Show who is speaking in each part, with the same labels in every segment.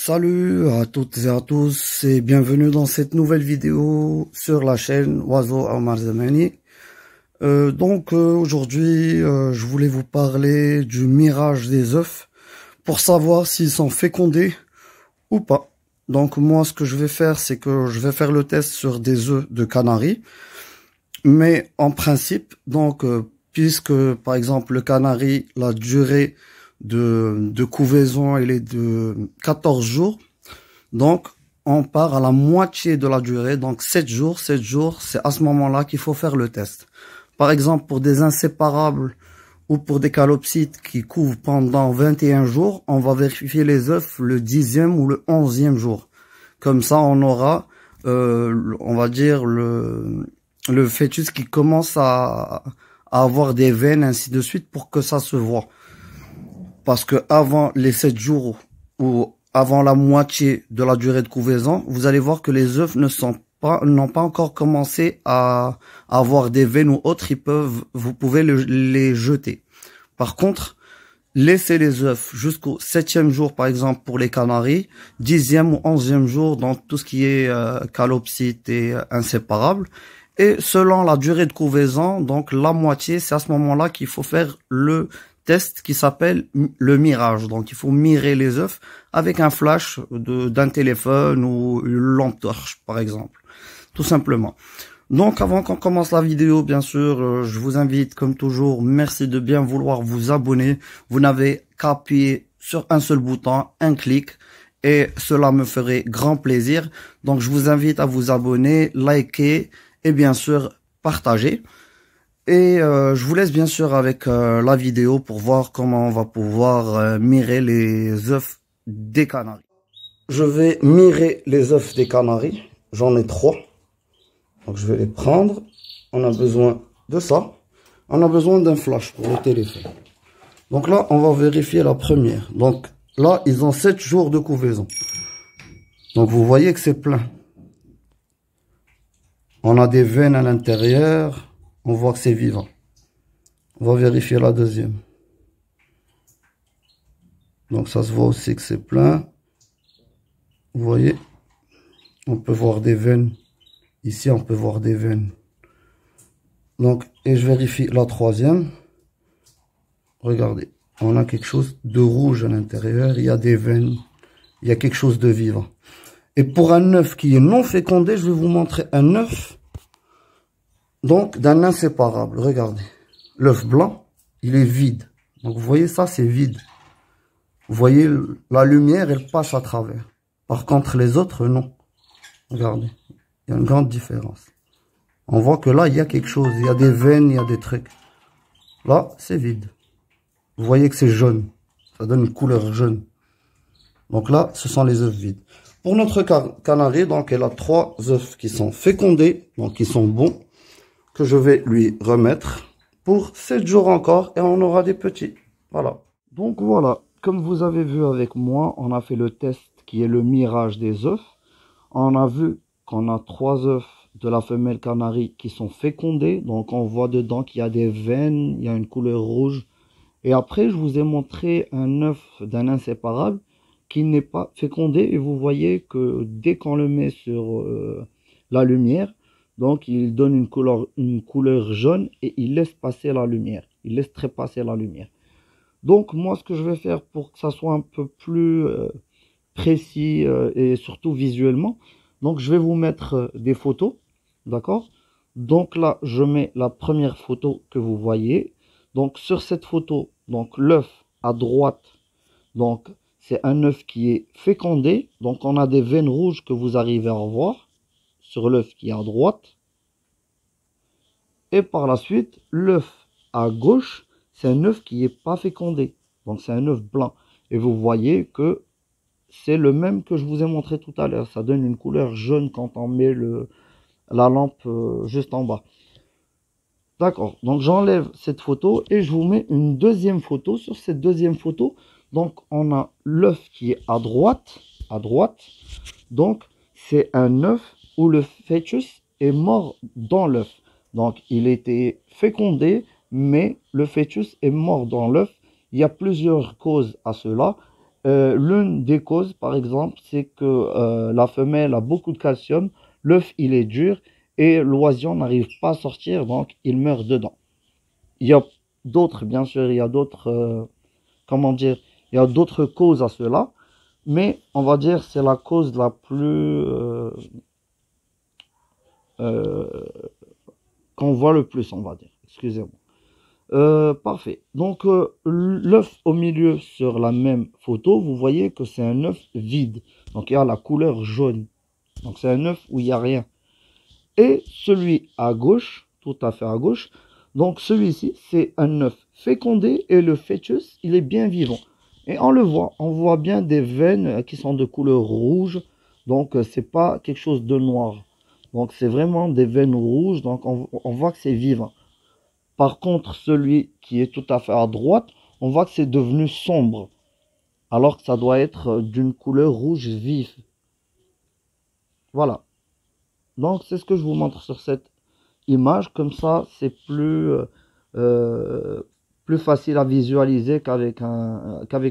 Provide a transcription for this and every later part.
Speaker 1: Salut à toutes et à tous et bienvenue dans cette nouvelle vidéo sur la chaîne Oiseau Omar Zamani. Aujourd'hui, je voulais vous parler du mirage des œufs pour savoir s'ils sont fécondés ou pas. Donc moi, ce que je vais faire, c'est que je vais faire le test sur des œufs de canari. Mais en principe, puisque par exemple le canari, la durée de couvaison, elle est de 14 jours. Donc, on part à la moitié de la durée. Donc, 7 jours, c'est à ce moment-là qu'il faut faire le test. Par exemple, pour des inséparables ou pour des calopsites qui couvrent pendant 21 jours, on va vérifier les œufs le 10e ou le 11e jour. Comme ça, on aura, on va dire, le fœtus qui commence à avoir des veines, ainsi de suite, pour que ça se voit. Parce que avant les 7 jours ou avant la moitié de la durée de couvaison, vous allez voir que les œufs n'ont pas encore commencé à avoir des veines ou autres. Vous pouvez les jeter. Par contre, laissez les œufs jusqu'au 7e jour, par exemple, pour les canaris, 10e ou 11e jour dans tout ce qui est calopsite et inséparable. Et selon la durée de couvaison, donc la moitié, c'est à ce moment-là qu'il faut faire le test qui s'appelle le mirage. Donc il faut mirer les œufs avec un flash d'un téléphone ou une lampe torche, par exemple, tout simplement. Donc avant qu'on commence la vidéo, bien sûr, je vous invite comme toujours, merci de bien vouloir vous abonner. Vous n'avez qu'à appuyer sur un seul bouton, un clic, et cela me ferait grand plaisir. Donc je vous invite à vous abonner, liker et bien sûr partager. Et je vous laisse bien sûr avec la vidéo pour voir comment on va pouvoir mirer les œufs des canaris. Je vais mirer les œufs des canaris. J'en ai 3. Donc je vais les prendre. On a besoin de ça. On a besoin d'un flash pour le téléphone. Donc là, on va vérifier la première. Donc là, ils ont 7 jours de couvaison. Donc vous voyez que c'est plein. On a des veines à l'intérieur. On voit que c'est vivant. On va vérifier la deuxième. Donc ça se voit aussi que c'est plein. Vous voyez, on peut voir des veines. Ici, on peut voir des veines. Donc, et je vérifie la troisième. Regardez, on a quelque chose de rouge à l'intérieur. Il y a des veines. Il y a quelque chose de vivant. Et pour un œuf qui est non fécondé, je vais vous montrer un œuf. Donc, d'un inséparable, regardez. L'œuf blanc, il est vide. Donc, vous voyez ça, c'est vide. Vous voyez, la lumière, elle passe à travers. Par contre, les autres, non. Regardez, il y a une grande différence. On voit que là, il y a quelque chose. Il y a des veines, il y a des trucs. Là, c'est vide. Vous voyez que c'est jaune. Ça donne une couleur jaune. Donc là, ce sont les œufs vides. Pour notre canari, donc, elle a 3 œufs qui sont fécondés, donc qui sont bons, que je vais lui remettre pour 7 jours encore et on aura des petits. Voilà. Donc voilà, comme vous avez vu avec moi, on a fait le test qui est le mirage des œufs. On a vu qu'on a 3 œufs de la femelle canari qui sont fécondés. Donc on voit dedans qu'il y a des veines, il y a une couleur rouge. Et après, je vous ai montré un œuf d'un inséparable qui n'est pas fécondé. Et vous voyez que dès qu'on le met sur la lumière, donc, il donne une couleur jaune et il laisse passer la lumière. Il laisse trépasser la lumière. Donc, moi, ce que je vais faire pour que ça soit un peu plus précis et surtout visuellement, donc, je vais vous mettre des photos, d'accord? Donc, là, je mets la première photo que vous voyez. Donc, sur cette photo, donc l'œuf à droite, donc, c'est un œuf qui est fécondé. Donc, on a des veines rouges que vous arrivez à voir sur l'œuf qui est à droite. Et par la suite, l'œuf à gauche, c'est un œuf qui n'est pas fécondé. Donc c'est un œuf blanc. Et vous voyez que c'est le même que je vous ai montré tout à l'heure. Ça donne une couleur jaune quand on met la lampe juste en bas. D'accord. Donc j'enlève cette photo et je vous mets une deuxième photo. Sur cette deuxième photo, donc on a l'œuf qui est à droite. Donc c'est un œuf où le fœtus est mort dans l'œuf. Donc, il était fécondé, mais le fœtus est mort dans l'œuf. Il y a plusieurs causes à cela. L'une des causes, par exemple, c'est que la femelle a beaucoup de calcium, l'œuf il est dur et l'oisillon n'arrive pas à sortir, donc il meurt dedans. Il y a d'autres, bien sûr, il y a d'autres, comment dire, il y a d'autres causes à cela, mais on va dire c'est la cause la plus euh, qu'on voit le plus, on va dire. Excusez-moi. Parfait. Donc, l'œuf au milieu sur la même photo, vous voyez que c'est un œuf vide. Donc, il y a la couleur jaune. Donc, c'est un œuf où il n'y a rien. Et celui à gauche, tout à fait à gauche, donc celui-ci, c'est un œuf fécondé et le fœtus, il est bien vivant. Et on voit bien des veines qui sont de couleur rouge. Donc, c'est pas quelque chose de noir. Donc, c'est vraiment des veines rouges. Donc, on voit que c'est vivant. Par contre, celui qui est tout à fait à droite, on voit que c'est devenu sombre, alors que ça doit être d'une couleur rouge vif. Voilà. Donc, c'est ce que je vous montre sur cette image. Comme ça, c'est euh, plus facile à visualiser qu'avec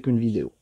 Speaker 1: une vidéo.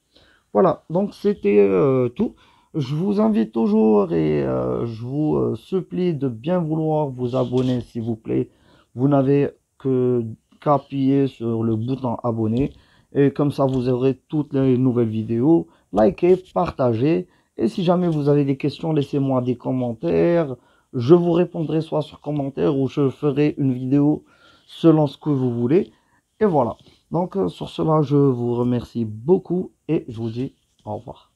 Speaker 1: Voilà. Donc, c'était tout. Je vous invite toujours et je vous supplie de bien vouloir vous abonner, s'il vous plaît. Vous n'avez qu'à appuyer sur le bouton abonner. Et comme ça, vous aurez toutes les nouvelles vidéos. Likez, partagez. Et si jamais vous avez des questions, laissez-moi des commentaires. Je vous répondrai soit sur commentaire ou je ferai une vidéo selon ce que vous voulez. Et voilà. Donc, sur cela, je vous remercie beaucoup et je vous dis au revoir.